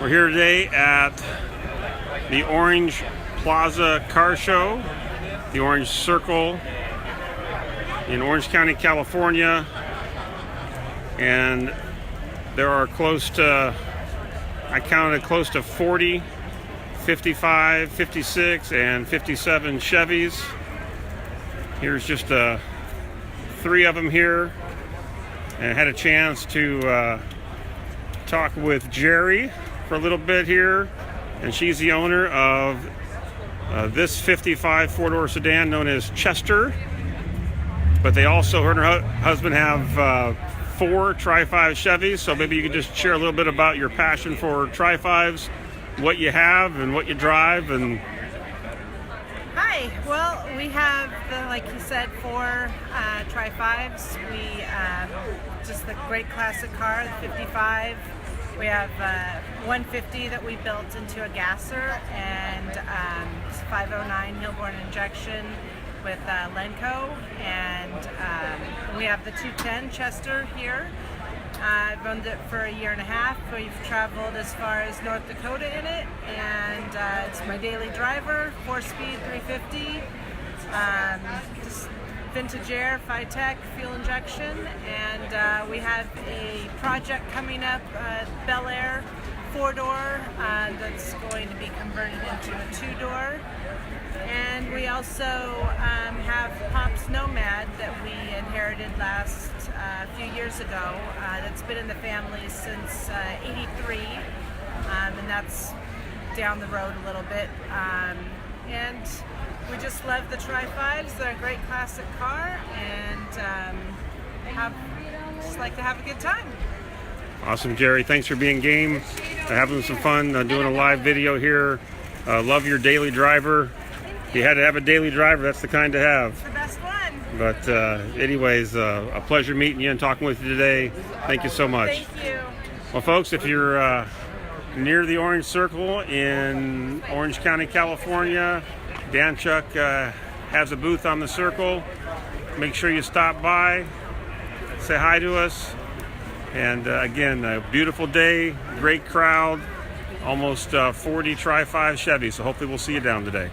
We're here today at the Orange Plaza Car Show, the Orange Circle in Orange County, California. And there are I counted close to 40, 55, 56, and 57 Chevys. Here's just 3 of them here. And I had a chance to talk with Jerry for a little bit here, and she's the owner of this 55 4-door sedan known as Chester. But they also, her and her husband, have 4 Tri-5 Chevys, so maybe you could just share a little bit about your passion for Tri-5s, what you have and what you drive. And Hi, well, we have, like you said, 4 Tri-5s. We just the great classic car, the 55. We have 150 that we built into a gasser, and 509 Hilborn injection with Lenco, and we have the 210 Chester here. I've owned it for a year and a half. We've traveled as far as North Dakota in it, and it's my daily driver, 4-speed 350, just vintage air, Fi-Tech, fuel injection, and we have a project coming up, Bel Air 4-door, that's going to be converted into a 2-door. And we also have Pop's Nomad that we inherited last few years ago. That's been in the family since '83, and that's down the road a little bit. And we just love the Tri-5s. They're a great classic car, and just like to have a good time. awesome, Jerry. Thanks for being game, having some fun, doing a live video here. Love your daily driver. If you had to have a daily driver, that's the kind to have. It's the best one. But anyways, a pleasure meeting you and talking with you today. Thank you so much. Thank you. Well, folks, if you're near the Orange Circle in Orange County, California, Danchuk has a booth on the circle. Make sure you stop by, say hi to us. And again, a beautiful day, great crowd, almost 40 Tri-5 Chevys. So hopefully we'll see you down today.